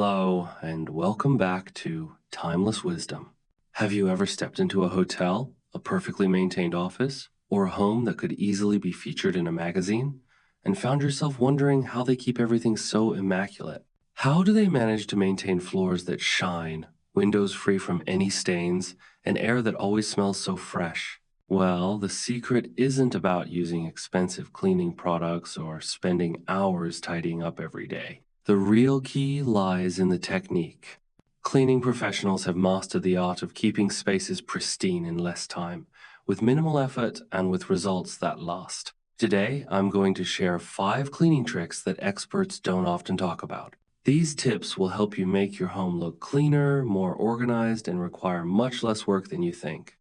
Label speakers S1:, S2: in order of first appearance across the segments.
S1: Hello, and welcome back to Timeless Wisdom. Have you ever stepped into a hotel, a perfectly maintained office, or a home that could easily be featured in a magazine, and found yourself wondering how they keep everything so immaculate? How do they manage to maintain floors that shine, windows free from any stains, and air that always smells so fresh? Well, the secret isn't about using expensive cleaning products or spending hours tidying up every day. The real key lies in the technique. Cleaning professionals have mastered the art of keeping spaces pristine in less time, with minimal effort and with results that last. Today, I'm going to share 5 cleaning tricks that experts don't often talk about. These tips will help you make your home look cleaner, more organized, and require much less work than you think.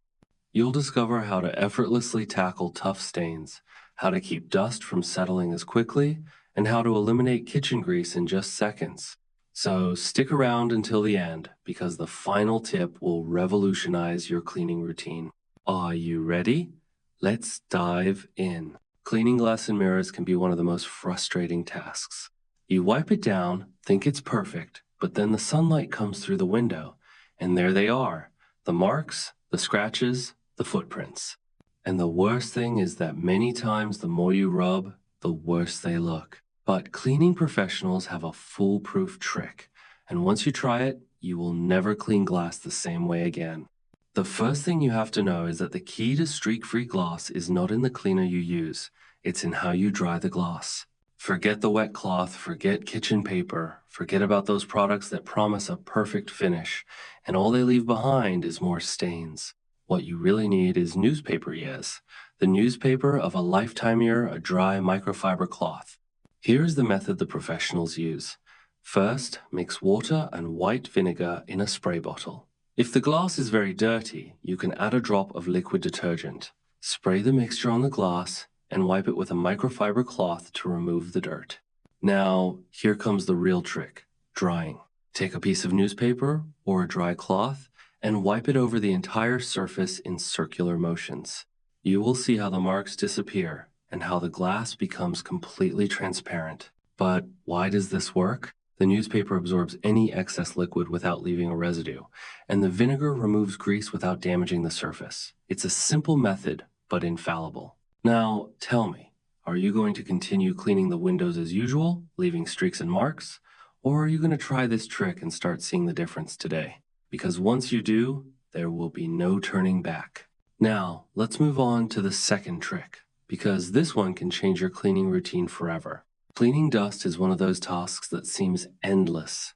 S1: You'll discover how to effortlessly tackle tough stains, how to keep dust from settling as quickly, and how to eliminate kitchen grease in just seconds. So stick around until the end, because the final tip will revolutionize your cleaning routine. Are you ready? Let's dive in. Cleaning glass and mirrors can be one of the most frustrating tasks. You wipe it down, think it's perfect, but then the sunlight comes through the window, and there they are, the marks, the scratches, the footprints. And the worst thing is that many times the more you rub, the worse they look. But cleaning professionals have a foolproof trick, and once you try it, you will never clean glass the same way again. The first thing you have to know is that the key to streak-free glass is not in the cleaner you use, it's in how you dry the glass. Forget the wet cloth, forget kitchen paper, forget about those products that promise a perfect finish, and all they leave behind is more stains. What you really need is newspaper, yes. The newspaper of a lifetime year, a dry microfiber cloth. Here's the method the professionals use. First, mix water and white vinegar in a spray bottle. If the glass is very dirty, you can add a drop of liquid detergent. Spray the mixture on the glass and wipe it with a microfiber cloth to remove the dirt. Now, here comes the real trick, drying. Take a piece of newspaper or a dry cloth and wipe it over the entire surface in circular motions. You will see how the marks disappear and how the glass becomes completely transparent. But why does this work? The newspaper absorbs any excess liquid without leaving a residue, and the vinegar removes grease without damaging the surface. It's a simple method, but infallible. Now, tell me, are you going to continue cleaning the windows as usual, leaving streaks and marks? Or are you going to try this trick and start seeing the difference today? Because once you do, there will be no turning back. Now, let's move on to the second trick, because this one can change your cleaning routine forever. Cleaning dust is one of those tasks that seems endless.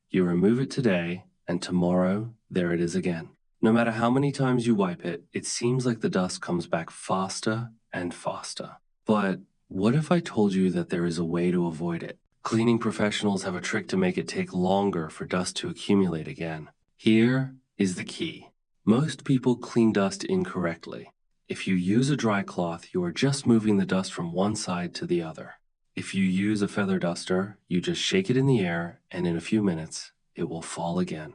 S1: You remove it today, and tomorrow, there it is again. No matter how many times you wipe it, it seems like the dust comes back faster and faster. But what if I told you that there is a way to avoid it? Cleaning professionals have a trick to make it take longer for dust to accumulate again. Here is the key. Most people clean dust incorrectly. If you use a dry cloth, you are just moving the dust from one side to the other. If you use a feather duster, you just shake it in the air, and in a few minutes, it will fall again.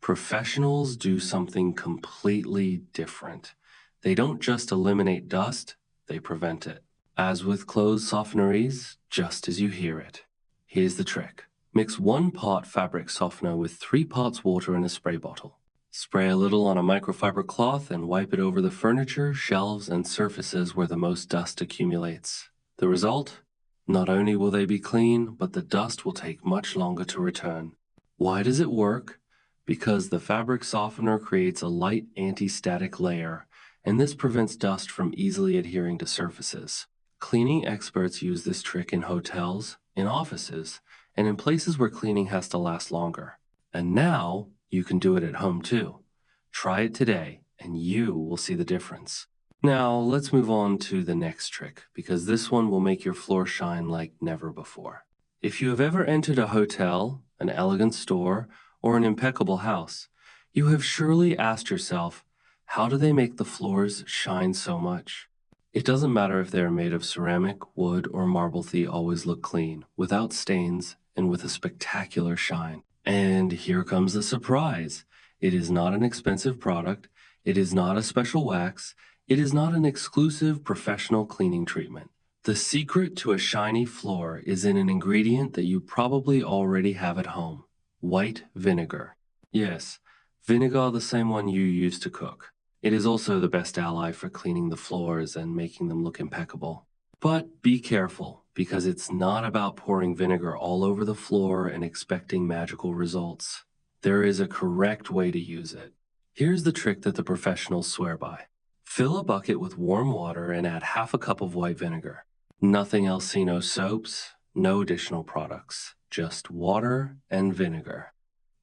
S1: Professionals do something completely different. They don't just eliminate dust, they prevent it. As with clothes softeneries, just as you hear it. Here's the trick. Mix 1 part fabric softener with 3 parts water in a spray bottle. Spray a little on a microfiber cloth and wipe it over the furniture, shelves, and surfaces where the most dust accumulates. The result? Not only will they be clean, but the dust will take much longer to return. Why does it work? Because the fabric softener creates a light anti-static layer, and this prevents dust from easily adhering to surfaces. Cleaning experts use this trick in hotels, in offices, and in places where cleaning has to last longer. And now, you can do it at home too. Try it today, and you will see the difference. Now, let's move on to the next trick, because this one will make your floor shine like never before. If you have ever entered a hotel, an elegant store, or an impeccable house, you have surely asked yourself, how do they make the floors shine so much? It doesn't matter if they are made of ceramic, wood, or marble, they always look clean, without stains, and with a spectacular shine. And here comes the surprise. It is not an expensive product. It is not a special wax. It is not an exclusive professional cleaning treatment. The secret to a shiny floor is in an ingredient that you probably already have at home: White vinegar. Yes, vinegar the same one you use to cook. It is also the best ally for cleaning the floors and making them look impeccable. But be careful, because it's not about pouring vinegar all over the floor and expecting magical results. There is a correct way to use it. Here's the trick that the professionals swear by. Fill a bucket with warm water and add half a cup of white vinegar. Nothing else, see no soaps, no additional products, just water and vinegar.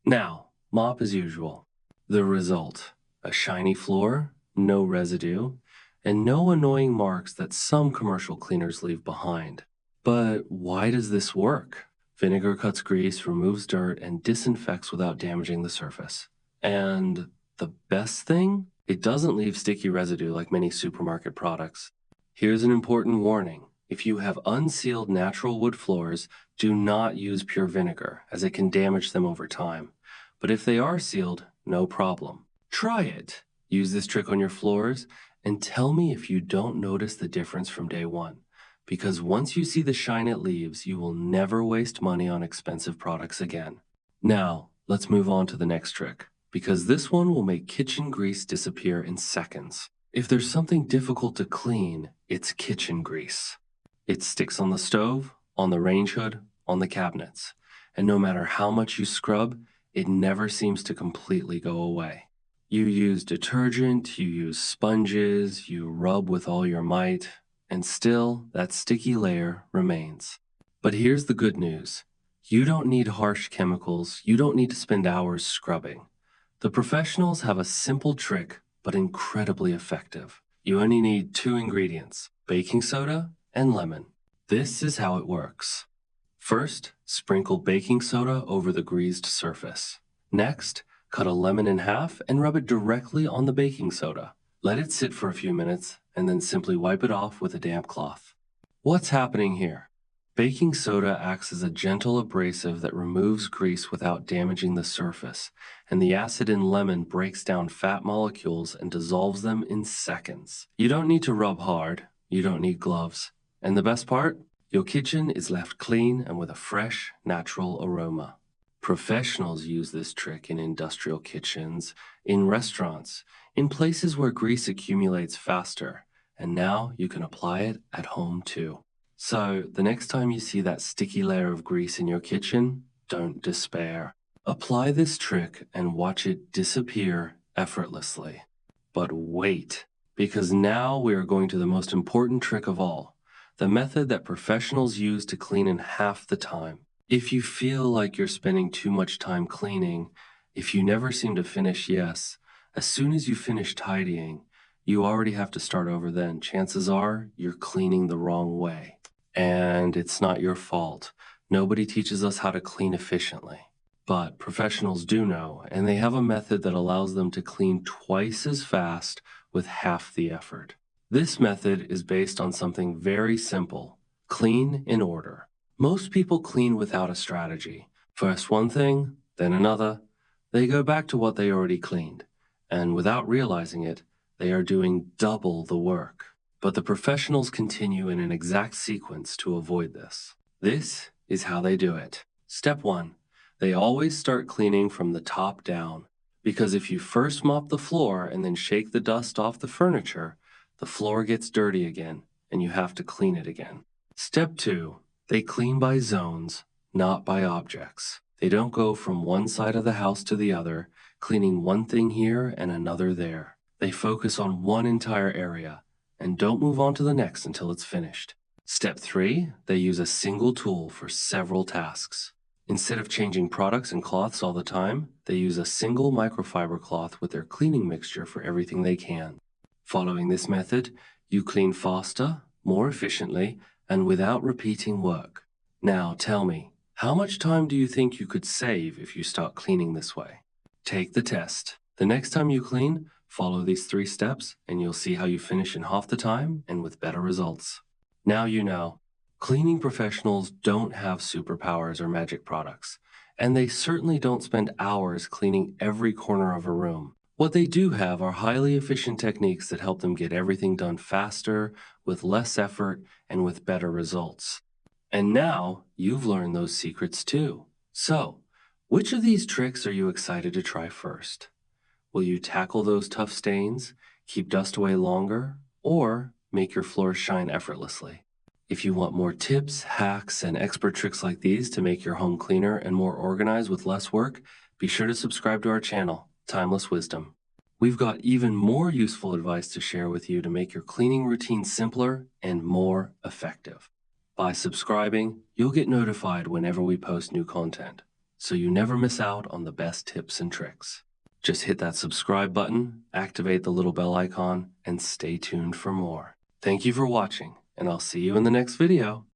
S1: Now, mop as usual. The result: a shiny floor, no residue, and no annoying marks that some commercial cleaners leave behind. But why does this work? Vinegar cuts grease, removes dirt, and disinfects without damaging the surface. And the best thing? It doesn't leave sticky residue like many supermarket products. Here's an important warning. If you have unsealed natural wood floors, do not use pure vinegar, as it can damage them over time. But if they are sealed, no problem. Try it. Use this trick on your floors and tell me if you don't notice the difference from day one. Because once you see the shine it leaves, you will never waste money on expensive products again. Now, let's move on to the next trick, because this one will make kitchen grease disappear in seconds. If there's something difficult to clean, it's kitchen grease. It sticks on the stove, on the range hood, on the cabinets, and no matter how much you scrub, it never seems to completely go away. You use detergent, you use sponges, you rub with all your might, and still that sticky layer remains. But here's the good news. You don't need harsh chemicals, you don't need to spend hours scrubbing. The professionals have a simple trick, but incredibly effective. You only need 2 ingredients: baking soda and lemon. This is how it works. First, sprinkle baking soda over the greased surface. Next, cut a lemon in half and rub it directly on the baking soda. Let it sit for a few minutes and then simply wipe it off with a damp cloth. What's happening here? Baking soda acts as a gentle abrasive that removes grease without damaging the surface, and the acid in lemon breaks down fat molecules and dissolves them in seconds. You don't need to rub hard, you don't need gloves. And the best part? Your kitchen is left clean and with a fresh, natural aroma. Professionals use this trick in industrial kitchens, in restaurants, in places where grease accumulates faster, and now you can apply it at home too. So, the next time you see that sticky layer of grease in your kitchen, don't despair. Apply this trick and watch it disappear effortlessly. But wait, because now we are going to the most important trick of all, the method that professionals use to clean in half the time. If you feel like you're spending too much time cleaning, if you never seem to finish, yes, as soon as you finish tidying, you already have to start over then. Chances are you're cleaning the wrong way. And it's not your fault. Nobody teaches us how to clean efficiently. But professionals do know, and they have a method that allows them to clean twice as fast with half the effort. This method is based on something very simple: clean in order. Most people clean without a strategy. First one thing, then another. They go back to what they already cleaned. And without realizing it, they are doing double the work. But the professionals continue in an exact sequence to avoid this. This is how they do it. Step 1. They always start cleaning from the top down. Because if you first mop the floor and then shake the dust off the furniture, the floor gets dirty again, and you have to clean it again. Step 2. They clean by zones, not by objects. They don't go from one side of the house to the other, cleaning one thing here and another there. They focus on one entire area and don't move on to the next until it's finished. Step 3, they use a single tool for several tasks. Instead of changing products and cloths all the time, they use a single microfiber cloth with their cleaning mixture for everything they can. Following this method, you clean faster, more efficiently, and without repeating work. Now tell me, how much time do you think you could save if you start cleaning this way? Take the test. The next time you clean, follow these 3 steps, and you'll see how you finish in half the time and with better results. Now you know. Cleaning professionals don't have superpowers or magic products, and they certainly don't spend hours cleaning every corner of a room. What they do have are highly efficient techniques that help them get everything done faster, with less effort, and with better results. And now you've learned those secrets too. So, Which of these tricks are you excited to try first? Will you tackle those tough stains, keep dust away longer, or make your floors shine effortlessly? If you want more tips, hacks, and expert tricks like these to make your home cleaner and more organized with less work, be sure to subscribe to our channel, Timeless Wisdom. We've got even more useful advice to share with you to make your cleaning routine simpler and more effective. By subscribing, you'll get notified whenever we post new content, so you never miss out on the best tips and tricks. Just hit that subscribe button, activate the little bell icon, and stay tuned for more. Thank you for watching, and I'll see you in the next video.